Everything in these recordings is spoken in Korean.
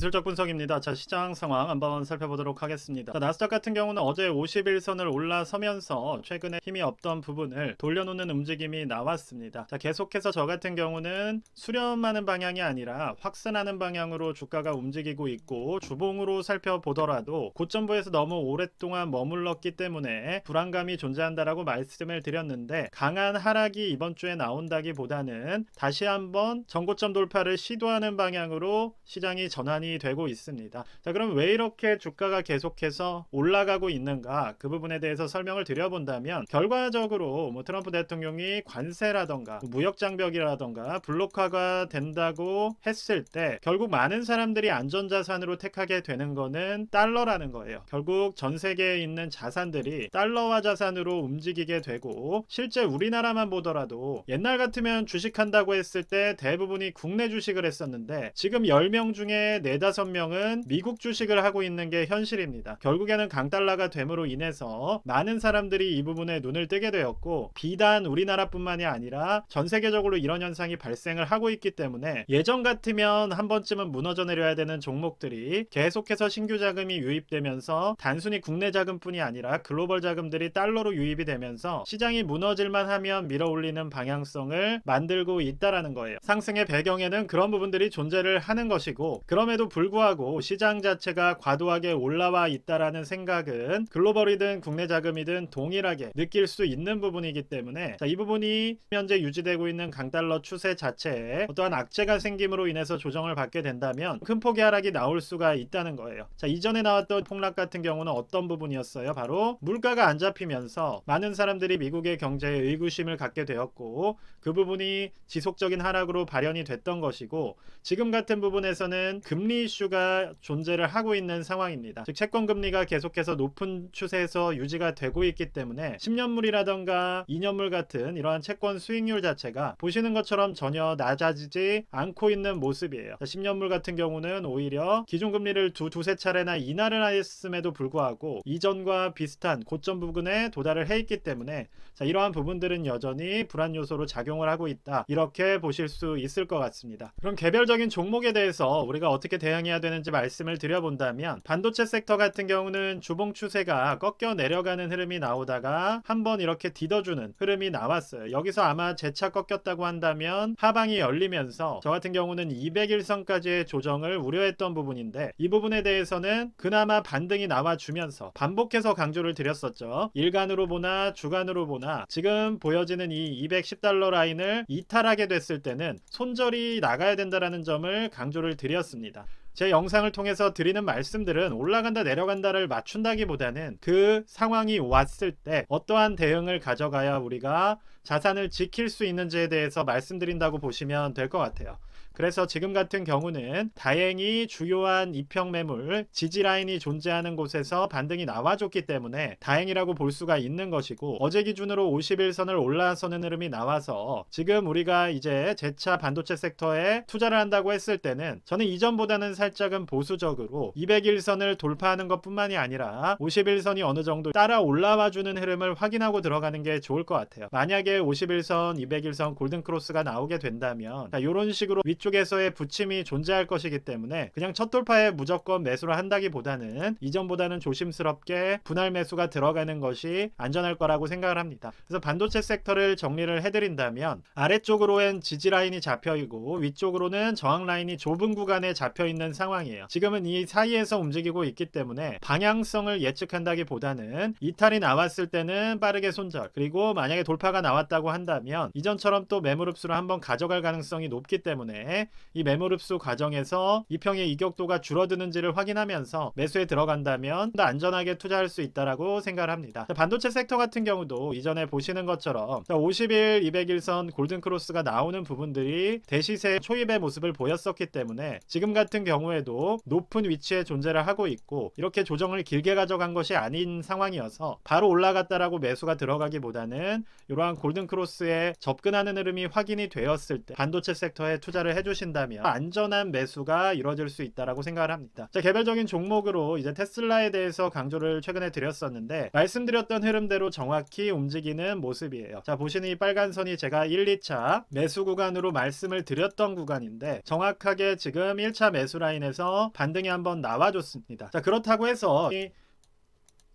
기술적 분석입니다. 자, 시장 상황 한번 살펴보도록 하겠습니다. 자, 나스닥 같은 경우는 어제 50일선을 올라서면서 최근에 힘이 없던 부분을 돌려놓는 움직임이 나왔습니다. 자, 계속해서 저 같은 경우는 수렴하는 방향이 아니라 확산하는 방향으로 주가가 움직이고 있고, 주봉으로 살펴보더라도 고점부에서 너무 오랫동안 머물렀기 때문에 불안감이 존재한다라고 말씀을 드렸는데, 강한 하락이 이번 주에 나온다기보다는 다시 한번 전고점 돌파를 시도하는 방향으로 시장이 전환이 되고 있습니다. 자, 그럼 왜 이렇게 주가가 계속해서 올라가고 있는가, 그 부분에 대해서 설명을 드려본다면, 결과적으로 트럼프 대통령이 관세라던가 무역장벽이라던가 블록화가 된다고 했을 때 결국 많은 사람들이 안전자산으로 택하게 되는 거는 달러라는 거예요. 결국 전 세계에 있는 자산들이 달러화 자산으로 움직이게 되고, 실제 우리나라만 보더라도 옛날 같으면 주식한다고 했을 때 대부분이 국내 주식을 했었는데, 지금 10명 중에 4, 5명은 미국 주식을 하고 있는 게 현실입니다. 결국에는 강달러가 됨으로 인해서 많은 사람들이 이 부분에 눈을 뜨게 되었고, 비단 우리나라뿐만이 아니라 전 세계적으로 이런 현상이 발생을 하고 있기 때문에, 예전 같으면 한 번쯤은 무너져 내려야 되는 종목들이 계속해서 신규 자금이 유입되면서 단순히 국내 자금뿐이 아니라 글로벌 자금들이 달러로 유입이 되면서 시장이 무너질만 하면 밀어올리는 방향성을 만들고 있다라는 거예요. 상승의 배경에는 그런 부분들이 존재를 하는 것이고, 그럼에도 불구하고 시장 자체가 과도하게 올라와 있다라는 생각은 글로벌이든 국내 자금이든 동일하게 느낄 수 있는 부분이기 때문에, 이 부분이 현재 유지되고 있는 강달러 추세 자체에 어떠한 악재가 생김으로 인해서 조정을 받게 된다면 큰 폭의 하락이 나올 수가 있다는 거예요. 자, 이전에 나왔던 폭락 같은 경우는 어떤 부분이었어요? 바로 물가가 안 잡히면서 많은 사람들이 미국의 경제에 의구심을 갖게 되었고, 그 부분이 지속적인 하락으로 발현이 됐던 것이고, 지금 같은 부분에서는 금리 이슈가 존재를 하고 있는 상황입니다. 즉 채권 금리가 계속해서 높은 추세에서 유지가 되고 있기 때문에 10년물이라던가 2년물 같은 이러한 채권 수익률 자체가 보시는 것처럼 전혀 낮아지지 않고 있는 모습이에요. 10년물 같은 경우는 오히려 기준금리를 두세 차례나 인하를 했음에도 불구하고 이전과 비슷한 고점 부근에 도달을 해 있기 때문에, 이러한 부분들은 여전히 불안 요소로 작용을 하고 있다, 이렇게 보실 수 있을 것 같습니다. 그럼 개별적인 종목에 대해서 우리가 어떻게 대응해야 되는지 말씀을 드려본다면, 반도체 섹터 같은 경우는 주봉 추세가 꺾여 내려가는 흐름이 나오다가 한번 이렇게 디뎌주는 흐름이 나왔어요. 여기서 아마 재차 꺾였다고 한다면 하방이 열리면서 저 같은 경우는 200일선까지의 조정을 우려했던 부분인데, 이 부분에 대해서는 그나마 반등이 나와주면서 반복해서 강조를 드렸었죠. 일간으로 보나 주간으로 보나 지금 보여지는 이 210달러 라인을 이탈하게 됐을 때는 손절이 나가야 된다라는 점을 강조를 드렸습니다. 제 영상을 통해서 드리는 말씀들은 올라간다 내려간다를 맞춘다기보다는 그 상황이 왔을 때 어떠한 대응을 가져가야 우리가 자산을 지킬 수 있는지에 대해서 말씀드린다고 보시면 될 것 같아요. 그래서 지금 같은 경우는 다행히 주요한 입형 매물 지지라인이 존재하는 곳에서 반등이 나와줬기 때문에 다행이라고 볼 수가 있는 것이고, 어제 기준으로 50일선을 올라서는 흐름이 나와서 지금 우리가 이제 재차 반도체 섹터에 투자를 한다고 했을 때는 저는 이전보다는 살짝은 보수적으로 200일선을 돌파하는 것 뿐만이 아니라 50일선이 어느 정도 따라 올라와주는 흐름을 확인하고 들어가는 게 좋을 것 같아요. 만약에 50일선, 200일선 골든크로스가 나오게 된다면 이런 식으로 위쪽에서의 부침이 존재할 것이기 때문에 그냥 첫 돌파에 무조건 매수를 한다기보다는 이전보다는 조심스럽게 분할 매수가 들어가는 것이 안전할 거라고 생각을 합니다. 그래서 반도체 섹터를 정리를 해드린다면, 아래쪽으로는 지지라인이 잡혀있고 위쪽으로는 저항라인이 좁은 구간에 잡혀있는 상황이에요. 지금은 이 사이에서 움직이고 있기 때문에 방향성을 예측한다기보다는 이탈이 나왔을 때는 빠르게 손절, 그리고 만약에 돌파가 나왔다고 한다면 이전처럼 또 매물 흡수를 한번 가져갈 가능성이 높기 때문에 이 매물 흡수 과정에서 이평의 이격도가 줄어드는지를 확인하면서 매수에 들어간다면 더 안전하게 투자할 수 있다라고 생각을 합니다. 반도체 섹터 같은 경우도 이전에 보시는 것처럼 50일, 200일선 골든크로스가 나오는 부분들이 대시세 초입의 모습을 보였었기 때문에 지금 같은 경우에도 높은 위치에 존재를 하고 있고, 이렇게 조정을 길게 가져간 것이 아닌 상황이어서 바로 올라갔다라고 매수가 들어가기보다는 이러한 골든크로스에 접근하는 흐름이 확인이 되었을 때 반도체 섹터에 투자를 해주신다면 안전한 매수가 이루어질 수 있다라고 생각을 합니다. 자, 개별적인 종목으로 이제 테슬라에 대해서 강조를 최근에 드렸었는데, 말씀드렸던 흐름대로 정확히 움직이는 모습이에요. 자, 보시는 이 빨간 선이 제가 1, 2차 매수 구간으로 말씀을 드렸던 구간인데, 정확하게 지금 1차 매수 라인 지지라인에서 반등이 한번 나와줬습니다. 자, 그렇다고 해서 이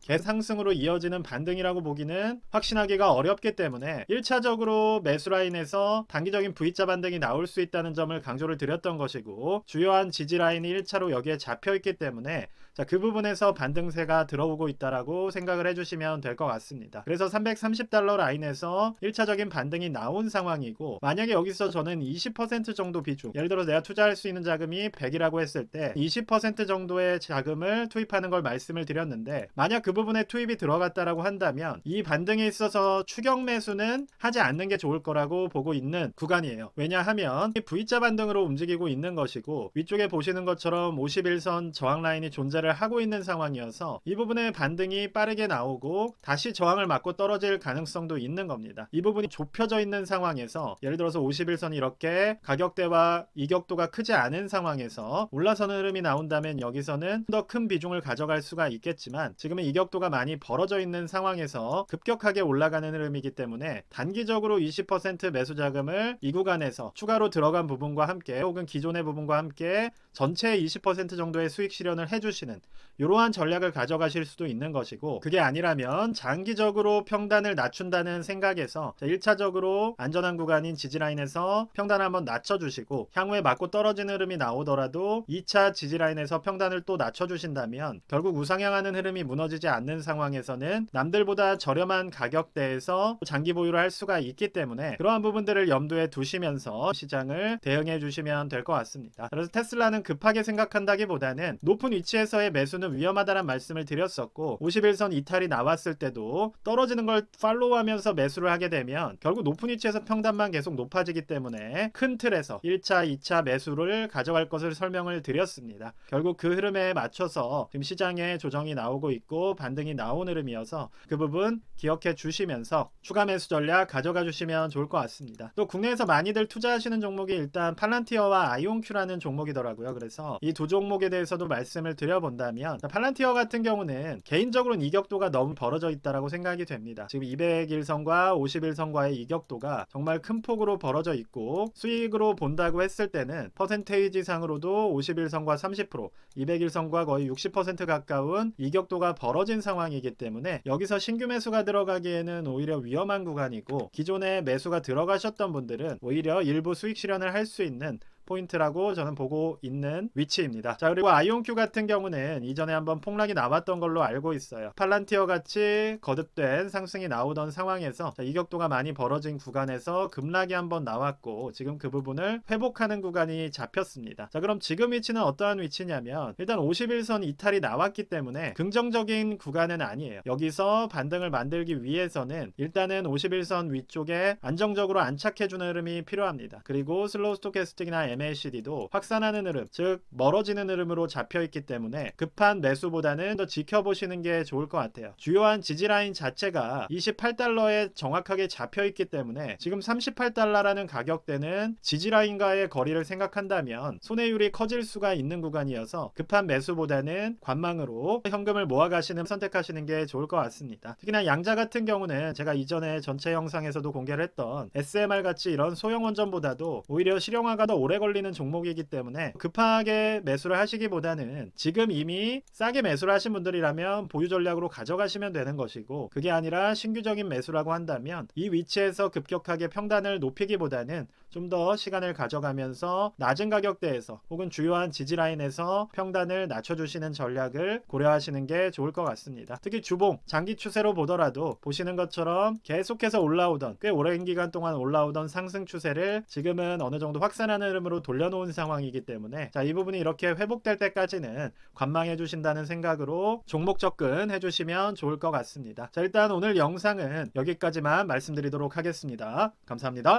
개상승으로 이어지는 반등이라고 보기는 확신하기가 어렵기 때문에 1차적으로 매수라인에서 단기적인 V자 반등이 나올 수 있다는 점을 강조를 드렸던 것이고, 주요한 지지라인이 1차로 여기에 잡혀있기 때문에 자, 그 부분에서 반등세가 들어오고 있다라고 생각을 해주시면 될 것 같습니다. 그래서 330달러 라인에서 1차적인 반등이 나온 상황이고, 만약에 여기서 저는 20% 정도 비중, 예를 들어 내가 투자할 수 있는 자금이 100이라고 했을 때 20% 정도의 자금을 투입하는 걸 말씀을 드렸는데, 만약 그 부분에 투입이 들어갔다라고 한다면 이 반등에 있어서 추격 매수는 하지 않는 게 좋을 거라고 보고 있는 구간이에요. 왜냐하면 이 V자 반등으로 움직이고 있는 것이고, 위쪽에 보시는 것처럼 51선 저항 라인이 존재를 하고 있는 상황이어서 이 부분에 반등이 빠르게 나오고 다시 저항을 맞고 떨어질 가능성도 있는 겁니다. 이 부분이 좁혀져 있는 상황에서, 예를 들어서 51선이 이렇게 가격대와 이격도가 크지 않은 상황에서 올라서는 흐름이 나온다면 여기서는 더 큰 비중을 가져갈 수가 있겠지만, 지금은 이격도가 많이 벌어져 있는 상황에서 급격하게 올라가는 흐름이기 때문에 단기적으로 20% 매수 자금을 이 구간에서 추가로 들어간 부분과 함께, 혹은 기존의 부분과 함께 전체의 20% 정도의 수익 실현을 해주시는 이러한 전략을 가져가실 수도 있는 것이고, 그게 아니라면 장기적으로 평단을 낮춘다는 생각에서 1차적으로 안전한 구간인 지지라인에서 평단을 한번 낮춰주시고, 향후에 맞고 떨어지는 흐름이 나오더라도 2차 지지라인에서 평단을 또 낮춰주신다면 결국 우상향하는 흐름이 무너지지 않는 상황에서는 남들보다 저렴한 가격대에서 장기 보유를 할 수가 있기 때문에, 그러한 부분들을 염두에 두시면서 시장을 대응해 주시면 될 것 같습니다. 그래서 테슬라는 급하게 생각한다기보다는 높은 위치에서의 매수는 위험하다는 말씀을 드렸었고, 51선 이탈이 나왔을 때도 떨어지는 걸 팔로우하면서 매수를 하게 되면 결국 높은 위치에서 평단만 계속 높아지기 때문에 큰 틀에서 1차, 2차 매수를 가져갈 것을 설명을 드렸습니다. 결국 그 흐름에 맞춰서 지금 시장에 조정이 나오고 있고 반등이 나온 흐름이어서 그 부분 기억해 주시면서 추가 매수 전략 가져가 주시면 좋을 것 같습니다. 또 국내에서 많이들 투자하시는 종목이 일단 팔란티어와 아이온큐라는 종목이더라고요. 그래서 이 두 종목에 대해서도 말씀을 드려본다면, 팔란티어 같은 경우는 개인적으로는 이격도가 너무 벌어져 있다라고 생각이 됩니다. 지금 201선과 51선과의 이격도가 정말 큰 폭으로 벌어져 있고, 수익으로 본다고 했을 때는 퍼센테이지 상으로도 51선과 30%, 201선과 거의 60% 가까운 이격도가 벌어진 상황이기 때문에 여기서 신규 매수가 들어가기에는 오히려 위험한 구간이고, 기존에 매수가 들어가셨던 분들은 오히려 일부 수익 실현을 할 수 있는 포인트라고 저는 보고 있는 위치입니다. 자, 그리고 아이온큐 같은 경우는 이전에 한번 폭락이 나왔던 걸로 알고 있어요. 팔란티어 같이 거듭된 상승이 나오던 상황에서 이격도가 많이 벌어진 구간에서 급락이 한번 나왔고, 지금 그 부분을 회복하는 구간이 잡혔습니다. 자, 그럼 지금 위치는 어떠한 위치냐면, 일단 51선 이탈이 나왔기 때문에 긍정적인 구간은 아니에요. 여기서 반등을 만들기 위해서는 일단은 51선 위쪽에 안정적으로 안착해주는 흐름이 필요합니다. 그리고 슬로우 스토캐스틱이나 MACD도 확산하는 흐름, 즉 멀어지는 흐름으로 잡혀있기 때문에 급한 매수보다는 더 지켜보시는 게 좋을 것 같아요. 주요한 지지라인 자체가 28달러에 정확하게 잡혀있기 때문에 지금 38달러라는 가격대는 지지라인과의 거리를 생각한다면 손해율이 커질 수가 있는 구간이어서 급한 매수보다는 관망으로 현금을 모아가시는 선택하시는 게 좋을 것 같습니다. 특히나 양자 같은 경우는 제가 이전에 전체 영상에서도 공개를 했던 SMR 같이 이런 소형 원전보다도 오히려 실용화가 더 오래 걸리는 종목이기 때문에 급하게 매수를 하시기보다는 지금 이미 싸게 매수를 하신 분들이라면 보유 전략으로 가져가시면 되는 것이고, 그게 아니라 신규적인 매수라고 한다면 이 위치에서 급격하게 평단을 높이기보다는 좀 더 시간을 가져가면서 낮은 가격대에서 혹은 주요한 지지라인에서 평단을 낮춰주시는 전략을 고려하시는 게 좋을 것 같습니다. 특히 주봉, 장기 추세로 보더라도 보시는 것처럼 계속해서 올라오던, 꽤 오랜 기간 동안 올라오던 상승 추세를 지금은 어느 정도 확산하는 흐름으로 돌려놓은 상황이기 때문에, 자, 이 부분이 이렇게 회복될 때까지는 관망해 주신다는 생각으로 종목 접근해 주시면 좋을 것 같습니다. 자, 일단 오늘 영상은 여기까지만 말씀드리도록 하겠습니다. 감사합니다.